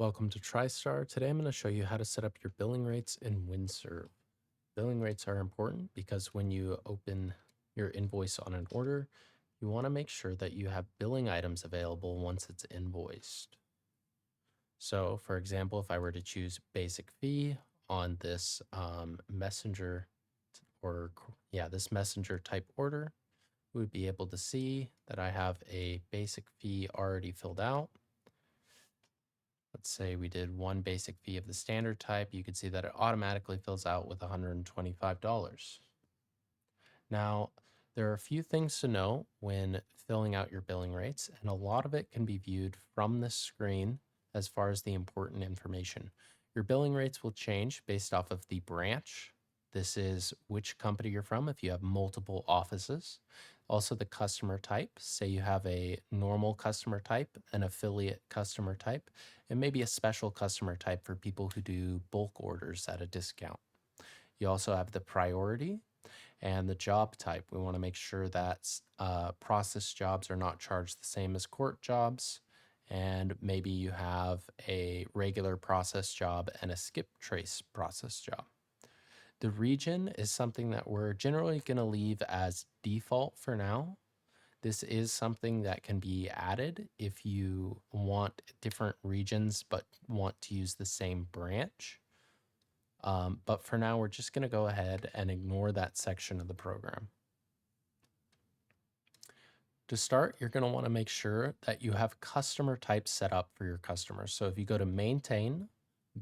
Welcome to Tristar. Today I'm going to show you how to set up your billing rates in WinServe. Billing rates are important because when you open your invoice on an order, you want to make sure that you have billing items available once it's invoiced. So for example, if I were to choose basic fee on this messenger this messenger type order, we would be able to see that I have a basic fee already filled out. Let's say we did one basic fee of the standard type. You can see that it automatically fills out with $125. Now, there are a few things to know when filling out your billing rates, and a lot of it can be viewed from this screen as far as the important information. Your billing rates will change based off of the branch. This is which company you're from if you have multiple offices. Also the customer type, say you have a normal customer type, an affiliate customer type, and maybe a special customer type for people who do bulk orders at a discount. You also have the priority and the job type. We want to make sure that process jobs are not charged the same as court jobs. And maybe you have a regular process job and a skip trace process job. The region is something that we're generally going to leave as default for now. This is something that can be added if you want different regions but want to use the same branch. But for now, we're just going to go ahead and ignore that section of the program. To start, you're going to want to make sure that you have customer types set up for your customers. So if you go to Maintain,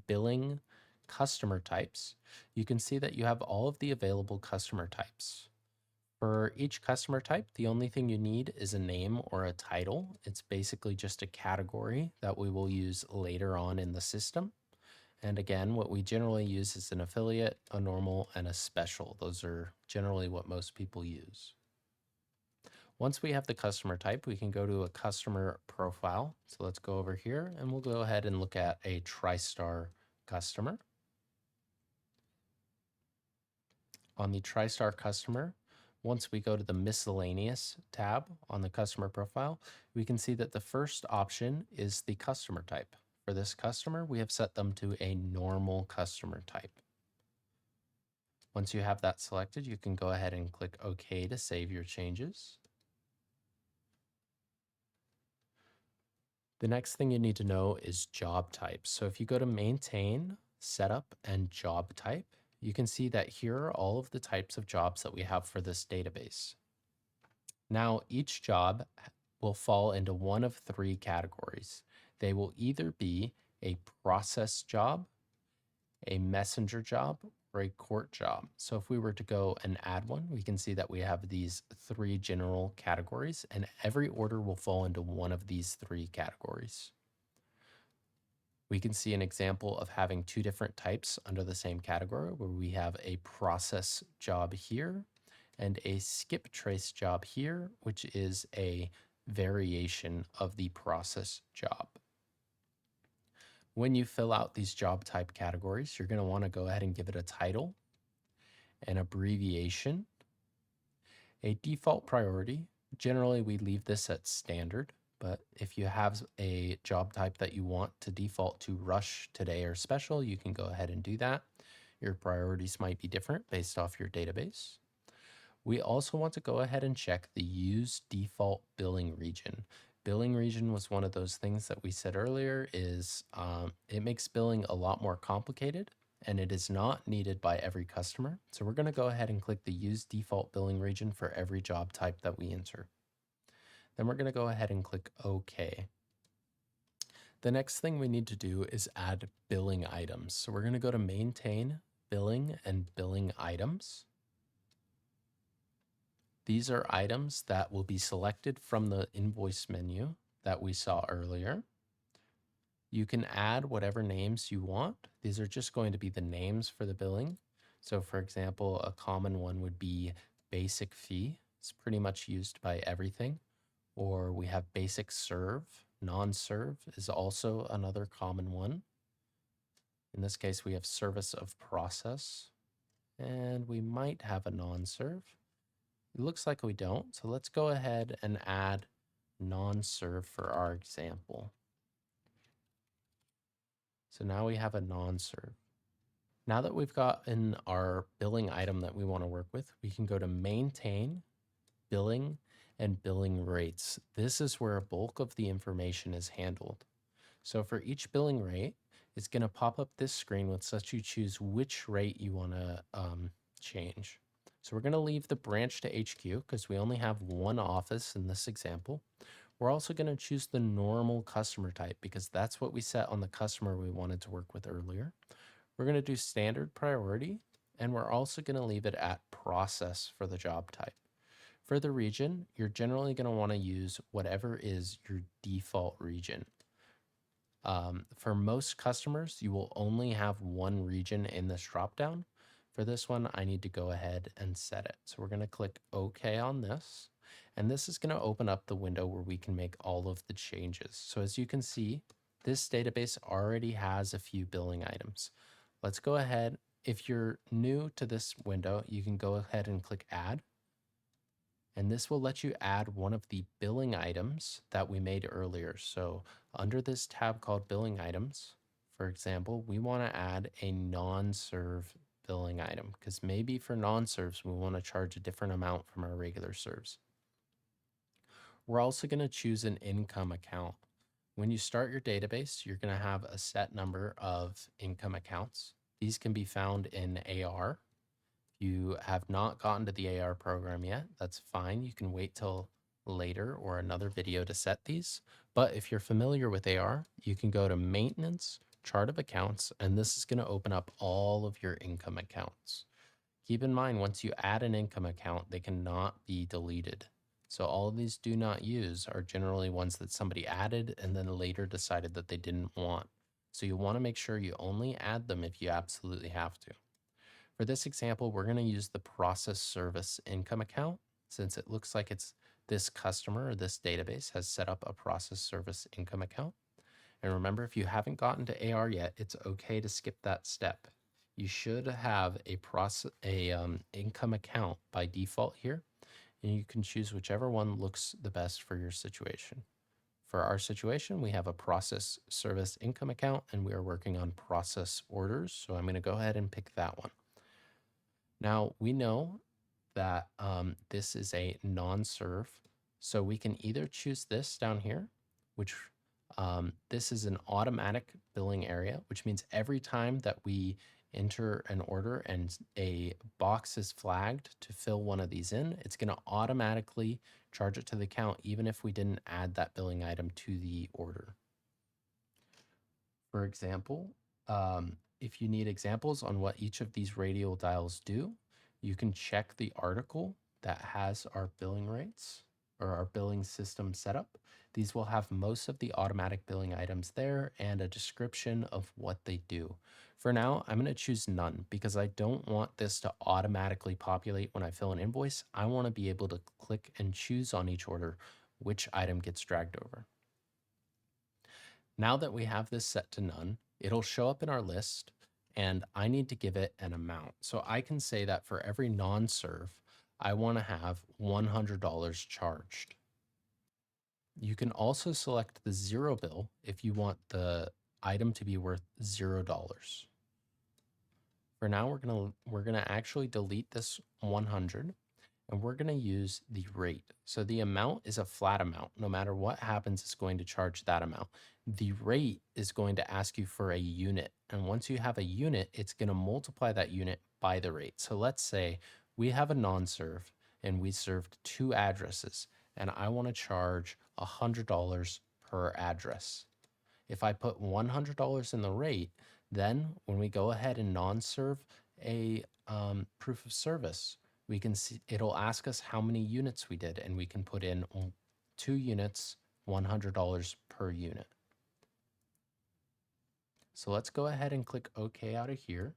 Billing, Customer Types, you can see that you have all of the available customer types. For each customer type, the only thing you need is a name or a title. It's basically just a category that we will use later on in the system. And again, what we generally use is an affiliate, a normal, and a special. Those are generally what most people use. Once we have the customer type, we can go to a customer profile. So let's go over here and we'll go ahead and look at a Tristar customer. On the Tristar customer, once we go to the miscellaneous tab on the customer profile, we can see that the first option is the customer type. For this customer, we have set them to a normal customer type. Once you have that selected, you can go ahead and click OK to save your changes. The next thing you need to know is job type. So if you go to Maintain, Setup, and Job Type, you can see that here are all of the types of jobs that we have for this database. Now, each job will fall into one of three categories. They will either be a process job, a messenger job, or a court job. So if we were to go and add one, we can see that we have these three general categories, and every order will fall into one of these three categories. We can see an example of having two different types under the same category, where we have a process job here and a skip trace job here, which is a variation of the process job. When you fill out these job type categories, you're going to want to go ahead and give it a title, an abbreviation, a default priority. Generally, we leave this at standard, but if you have a job type that you want to default to rush, today, or special, you can go ahead and do that. Your priorities might be different based off your database. We also want to go ahead and check the Use Default Billing Region. Billing region was one of those things that we said earlier is it makes billing a lot more complicated and it is not needed by every customer. So we're going to go ahead and click the Use Default Billing Region for every job type that we enter. Then we're going to go ahead and click OK. The next thing we need to do is add billing items. So we're going to go to Maintain, Billing, and Billing Items. These are items that will be selected from the invoice menu that we saw earlier. You can add whatever names you want. These are just going to be the names for the billing. So for example, a common one would be basic fee. It's pretty much used by everything. Or we have basic serve. Non-serve is also another common one. In this case, we have service of process. And we might have a non-serve. It looks like we don't, so let's go ahead and add non-serve for our example. So now we have a non-serve. Now that we've gotten our billing item that we want to work with, we can go to maintain, billing, and billing rates. This is where a bulk of the information is handled. So for each billing rate, it's going to pop up this screen which lets you choose which rate you want to change. So we're going to leave the branch to HQ because we only have one office in this example. We're also going to choose the normal customer type because that's what we set on the customer we wanted to work with earlier. We're going to do standard priority, and we're also going to leave it at process for the job type. For the region, you're generally going to want to use whatever is your default region. For most customers, you will only have one region in this dropdown. For this one, I need to go ahead and set it. So we're going to click OK on this. And this is going to open up the window where we can make all of the changes. So as you can see, this database already has a few billing items. Let's go ahead. If you're new to this window, you can go ahead and click Add. And this will let you add one of the billing items that we made earlier. So under this tab called billing items, for example, we want to add a non-serve billing item because maybe for non-serves, we want to charge a different amount from our regular serves. We're also going to choose an income account. When you start your database, you're going to have a set number of income accounts. These can be found in AR. If you have not gotten to the AR program yet, that's fine. You can wait till later or another video to set these. But if you're familiar with AR, you can go to Maintenance, Chart of Accounts, and this is going to open up all of your income accounts. Keep in mind, once you add an income account, they cannot be deleted. So all of these do not use are generally ones that somebody added and then later decided that they didn't want. So you want to make sure you only add them if you absolutely have to. For this example, we're going to use the process service income account since it looks like it's this customer or this database has set up a process service income account. And remember, if you haven't gotten to AR yet, it's okay to skip that step. You should have a income account by default here, and you can choose whichever one looks the best for your situation. For our situation, we have a process service income account, and we are working on process orders. So I'm going to go ahead and pick that one. Now we know that this is a non-serve, so we can either choose this down here, which this is an automatic billing area, which means every time that we enter an order and a box is flagged to fill one of these in, it's going to automatically charge it to the account, even if we didn't add that billing item to the order. For example, if you need examples on what each of these radial dials do, you can check the article that has our billing rates or our billing system setup. These will have most of the automatic billing items there and a description of what they do. For now, I'm going to choose none because I don't want this to automatically populate when I fill an invoice. I want to be able to click and choose on each order which item gets dragged over. Now that we have this set to none, it'll show up in our list and I need to give it an amount. So I can say that for every non-serve, I want to have $100 charged. You can also select the zero bill if you want the item to be worth $0. For now, we're gonna actually delete this 100 and we're gonna use the rate. So the amount is a flat amount. No matter what happens, it's going to charge that amount. The rate is going to ask you for a unit. And once you have a unit, it's gonna multiply that unit by the rate. So let's say we have a non-serve and we served 2 addresses and I wanna charge $100 per address. If I put $100 in the rate, then when we go ahead and non-serve a proof of service, we can see it'll ask us how many units we did, and we can put in 2 units, $100 per unit. So let's go ahead and click OK out of here.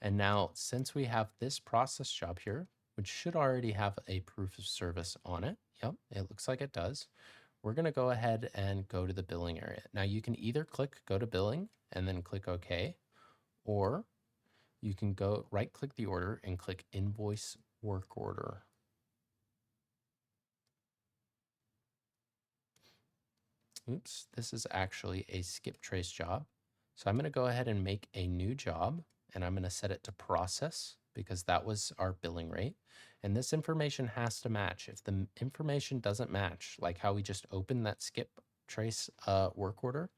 And now, since we have this process job here, which should already have a proof of service on it, yep, it looks like it does, we're going to go ahead and go to the billing area. Now you can either click go to billing and then click OK, or you can go right click the order and click invoice work order. Oops, this is actually a skip trace job. So I'm going to go ahead and make a new job, and I'm going to set it to process because that was our billing rate. And this information has to match. If the information doesn't match, like how we just opened that skip trace work order,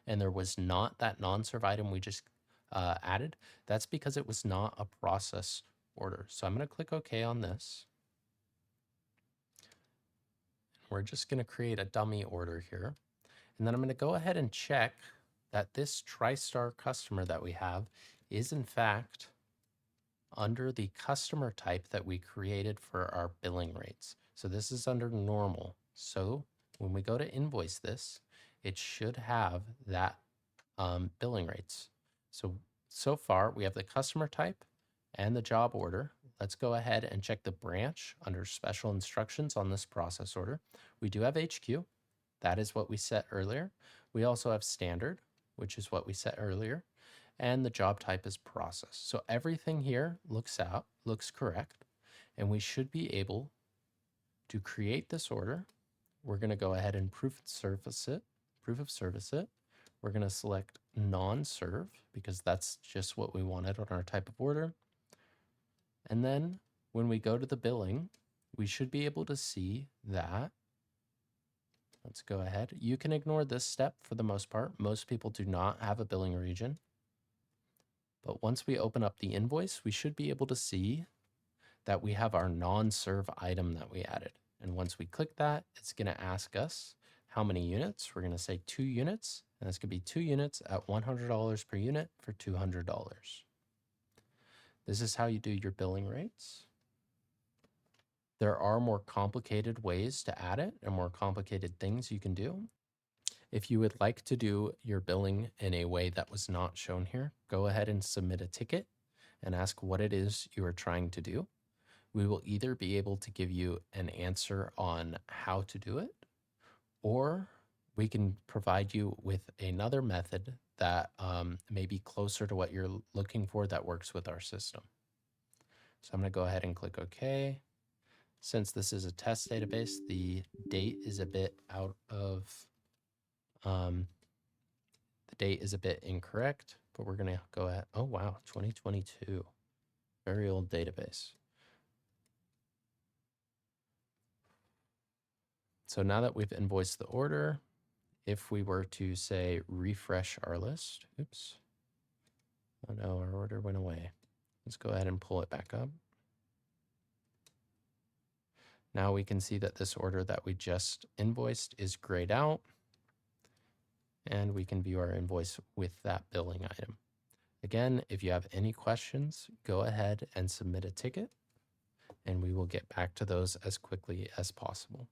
and there was not that non-serve item we just added, that's because it was not a process order. So I'm going to click OK on this. We're just going to create a dummy order here. And then I'm going to go ahead and check that this Tristar customer that we have is in fact under the customer type that we created for our billing rates. So this is under normal. So when we go to invoice this, it should have that billing rates. So far we have the customer type and the job order. Let's go ahead and check the branch under special instructions on this process order. We do have HQ. That is what we set earlier. We also have standard, which is what we set earlier. And the job type is process. So everything here looks correct. And we should be able to create this order. We're going to go ahead and proof of service it. We're going to select non-serve because that's just what we wanted on our type of order. And then when we go to the billing, we should be able to see that. Let's go ahead. You can ignore this step for the most part. Most people do not have a billing region. But once we open up the invoice, we should be able to see that we have our non-serve item that we added. And once we click that, it's going to ask us how many units. We're going to say 2 units, and it's going to be 2 units at $100 per unit for $200. This is how you do your billing rates. There are more complicated ways to add it and more complicated things you can do. If you would like to do your billing in a way that was not shown here, go ahead and submit a ticket and ask what it is you are trying to do. We will either be able to give you an answer on how to do it, or we can provide you with another method that may be closer to what you're looking for that works with our system. So I'm going to go ahead and click OK. Since this is a test database, the date is a bit incorrect, but we're going to go ahead. Oh, wow, 2022. Very old database. So now that we've invoiced the order, if we were to say refresh our list, oops. Oh no, our order went away. Let's go ahead and pull it back up. Now we can see that this order that we just invoiced is grayed out, and we can view our invoice with that billing item. Again, if you have any questions, go ahead and submit a ticket, and we will get back to those as quickly as possible.